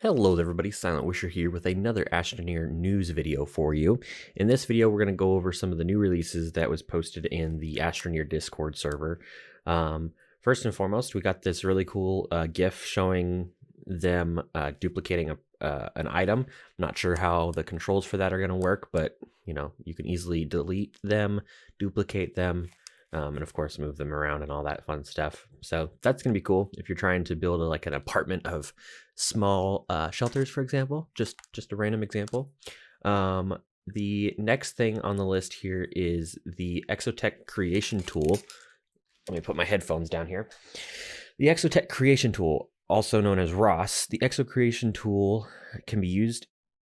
Hello there everybody, Silentwisher here with another Astroneer news video for you. In this video, we're going to go over some of the new releases that was posted in the Astroneer Discord server. First and foremost, we got this really cool GIF showing them duplicating an item. I'm not sure how the controls for that are going to work, but you can easily delete them, duplicate them, and of course move them around and all that fun stuff. So that's gonna be cool if you're trying to build like an apartment of small shelters, for example. Just a random example. The next thing on the list here is the EXO Creation Tool. Let me put my headphones down here. The EXO Creation Tool, also known as ROS, the EXO Creation Tool can be used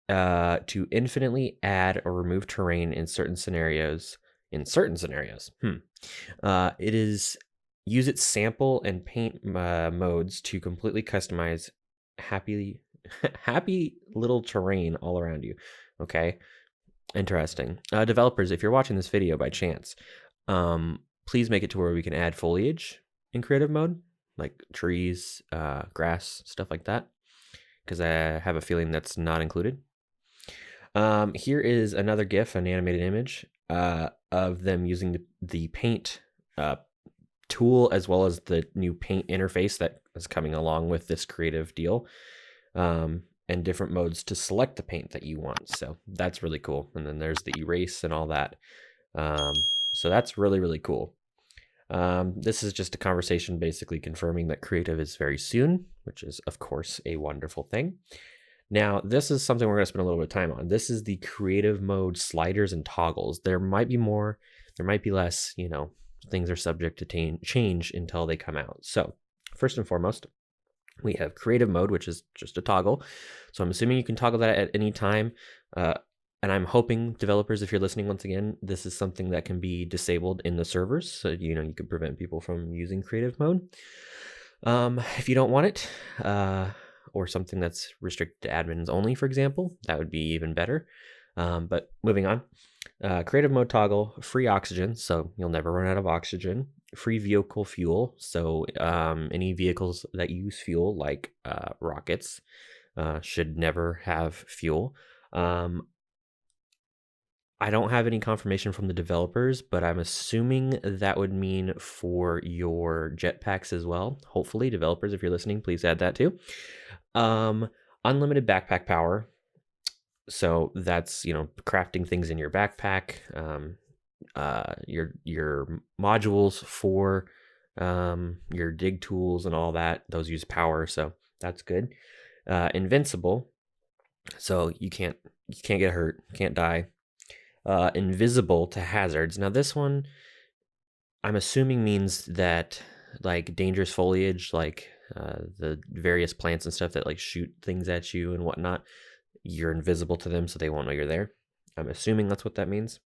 to infinitely add or remove terrain in certain scenarios. It is use its sample and paint modes to completely customize happy little terrain all around you. Okay, interesting. Developers, if you're watching this video by chance, please make it to where we can add foliage in creative mode, like trees, grass, stuff like that, because I have a feeling that's not included. Here is another GIF, an animated image of them using the paint tool, as well as the new paint interface that is coming along with this creative deal, and different modes to select the paint that you want. So that's really cool. And then there's the erase and all that. So that's really cool. This is just a conversation basically confirming that creative is very soon, which is of course a wonderful thing. Now, this is something we're going to spend a little bit of time on. This is the creative mode sliders and toggles. There might be more, there might be less, things are subject to change until they come out. So first and foremost, we have creative mode, which is just a toggle. So I'm assuming you can toggle that at any time. And I'm hoping developers, if you're listening once again, this is something that can be disabled in the servers. So, you could prevent people from using creative mode. If you don't want it, or something that's restricted to admins only, for example, that would be even better. But moving on, creative mode toggle, free oxygen, so you'll never run out of oxygen. Free vehicle fuel, so any vehicles that use fuel, like rockets, should never have fuel. I don't have any confirmation from the developers, but I'm assuming that would mean for your jetpacks as well. Hopefully, developers, if you're listening, please add that too. Unlimited backpack power. So that's, crafting things in your backpack. Your modules for your dig tools and all that, those use power, so that's good. Invincible, so you can't get hurt, can't die. Invisible to hazards. Now this one, I'm assuming means that like dangerous foliage, like the various plants and stuff that like shoot things at you and whatnot, you're invisible to them, so they won't know you're there. I'm assuming that's what that means.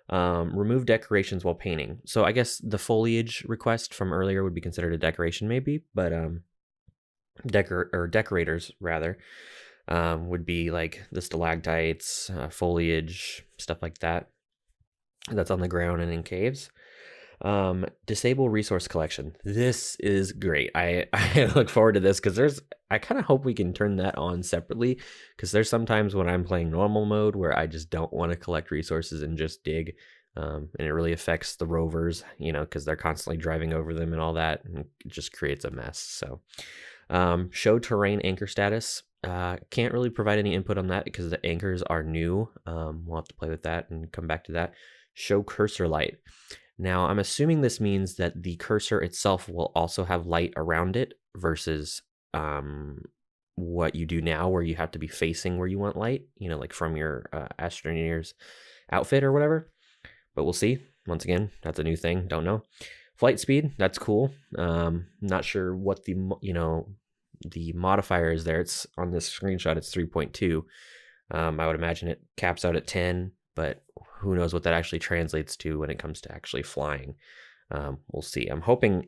Remove decorations while painting. So I guess the foliage request from earlier would be considered a decoration maybe, but decorators rather. Would be like the stalactites, foliage, stuff like that. That's on the ground and in caves. Disable resource collection. This is great. I look forward to this because I kind of hope we can turn that on separately, because there's sometimes when I'm playing normal mode where I just don't want to collect resources and just dig. And it really affects the rovers, because they're constantly driving over them and all that, and it just creates a mess. So show terrain anchor status. Can't really provide any input on that because the anchors are new. We'll have to play with that and come back to that. Show cursor light. Now, I'm assuming this means that the cursor itself will also have light around it versus what you do now, where you have to be facing where you want light, like from your Astroneer's outfit or whatever. But we'll see. Once again, that's a new thing. Don't know. Flight speed, that's cool. Not sure what the modifier is there. It's on this screenshot, it's 3.2. I would imagine it caps out at 10, but who knows what that actually translates to when it comes to actually flying. We'll see. I'm hoping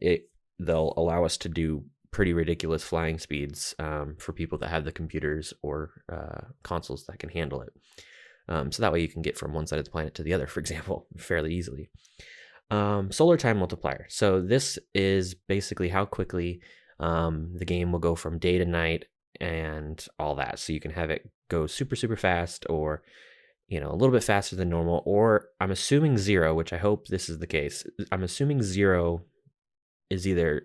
they'll allow us to do pretty ridiculous flying speeds for people that have the computers or consoles that can handle it. So that way you can get from one side of the planet to the other, for example, fairly easily. Solar time multiplier. So this is basically how quickly the game will go from day to night and all that. So you can have it go super, super fast, or, you know, a little bit faster than normal, or I'm assuming 0, which I hope this is the case. I'm assuming 0 is either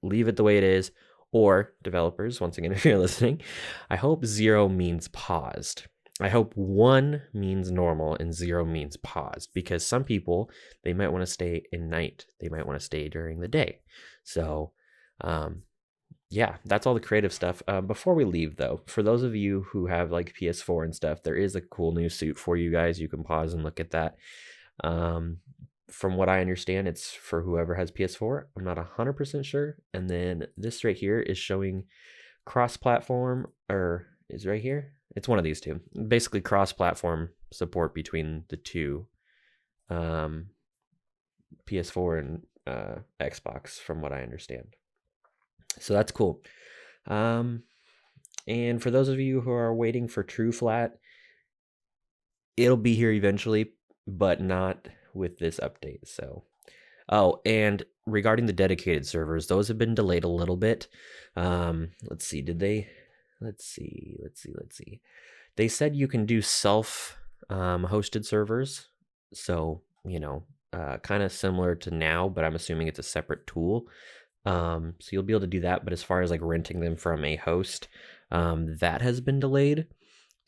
leave it the way it is, or developers, once again, if you're listening, I hope 0 means paused. I hope 1 means normal and 0 means paused, because some people, they might want to stay in night. They might want to stay during the day. So, yeah, that's all the creative stuff. Before we leave, though, for those of you who have like PS4 and stuff, there is a cool new suit for you guys. You can pause and look at that. From what I understand, it's for whoever has PS4. I'm not 100% sure. And then this right here is showing cross-platform, or is right here. It's one of these two. Basically, cross-platform support between the two, PS4 and Xbox, from what I understand. So that's cool. And for those of you who are waiting for True Flat, it'll be here eventually, but not with this update. So, oh, and regarding the dedicated servers, those have been delayed a little bit. Let's see, did they? Let's see. They said you can do self hosted servers. So, you know, kind of similar to now, but I'm assuming it's a separate tool. So you'll be able to do that. But as far as like renting them from a host, that has been delayed.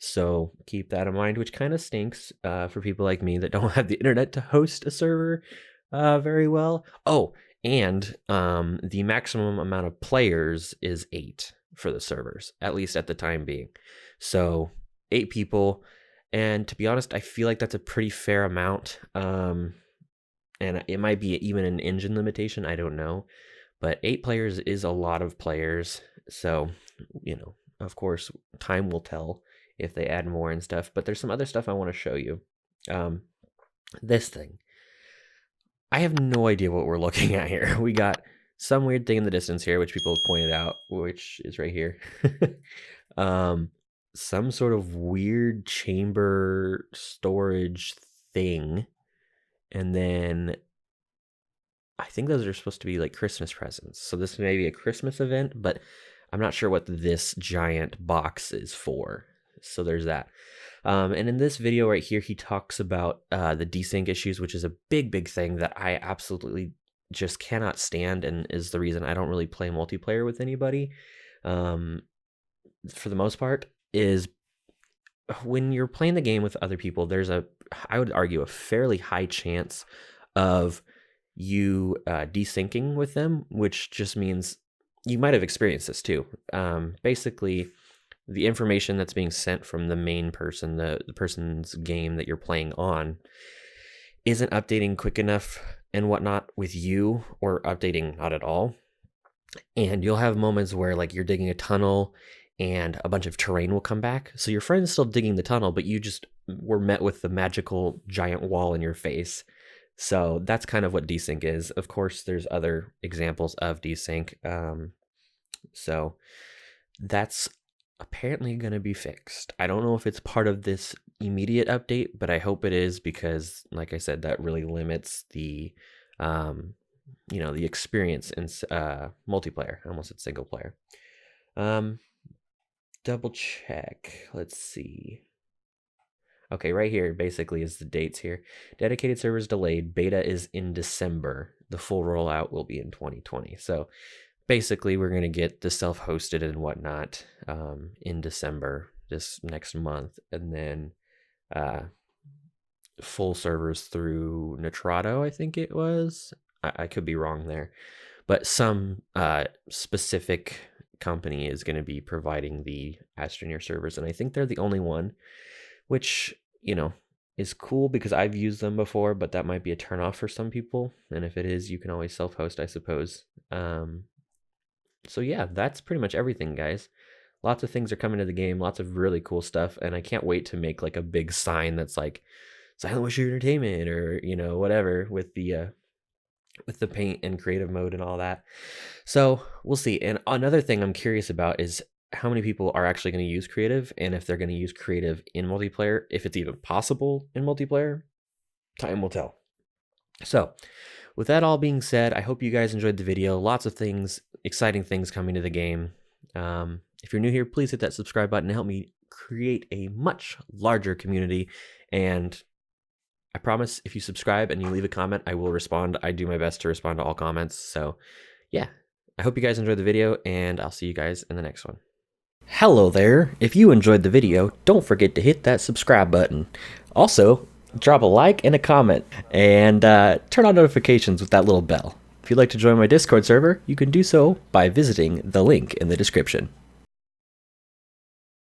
So keep that in mind, which kind of stinks for people like me that don't have the internet to host a server very well. Oh, and the maximum amount of players is 8 for the servers, at least at the time being. So 8 people. And to be honest, I feel like that's a pretty fair amount. And it might be even an engine limitation. I don't know. But 8 players is a lot of players. So, you know, of course, time will tell if they add more and stuff. But there's some other stuff I want to show you. This thing. I have no idea what we're looking at here. We got some weird thing in the distance here, which people have pointed out, which is right here. Some sort of weird chamber storage thing. And then I think those are supposed to be like Christmas presents. So this may be a Christmas event, but I'm not sure what this giant box is for. So there's that. And in this video right here, he talks about the desync issues, which is a big thing that I absolutely just cannot stand, and is the reason I don't really play multiplayer with anybody. For the most part, is when you're playing the game with other people, there's I would argue, a fairly high chance of you desyncing with them, which just means you might have experienced this too. Basically, the information that's being sent from the main person, the person's game that you're playing on, isn't updating quick enough and whatnot with you, or updating not at all. And you'll have moments where like you're digging a tunnel and a bunch of terrain will come back. So your friend's still digging the tunnel, but you just were met with the magical giant wall in your face. So that's kind of what desync is. Of course, there's other examples of desync. So that's apparently going to be fixed. I don't know if it's part of this immediate update, but I hope it is, because like I said, that really limits the you know, the experience in multiplayer. I almost said single player. Double check. Let's see. Okay, right here basically is the dates here. Dedicated servers delayed. Beta is in December. The full rollout will be in 2020. So basically, we're going to get the self-hosted and whatnot in December, this next month. And then full servers through Nitrado, I think it was. I could be wrong there. But some specific company is going to be providing the Astroneer servers. And I think they're the only one, which, you know, is cool because I've used them before, but that might be a turnoff for some people. And if it is, you can always self-host, I suppose. So yeah, that's pretty much everything, guys. Lots of things are coming to the game, lots of really cool stuff, and I can't wait to make like a big sign that's like Silentwisher Entertainment, or, you know, whatever, with the paint and creative mode and all that. So we'll see. And another thing I'm curious about is how many people are actually going to use creative, and if they're going to use creative in multiplayer, if it's even possible in multiplayer. Time will tell. So with that all being said, I hope you guys enjoyed the video. Lots of things, exciting things coming to the game. If you're new here, please hit that subscribe button to help me create a much larger community. And I promise if you subscribe and you leave a comment, I will respond. I do my best to respond to all comments. So yeah, I hope you guys enjoyed the video, and I'll see you guys in the next one. Hello there. If you enjoyed the video, don't forget to hit that subscribe button. Also, drop a like and a comment, and turn on notifications with that little bell. If you'd like to join my Discord server, you can do so by visiting the link in the description.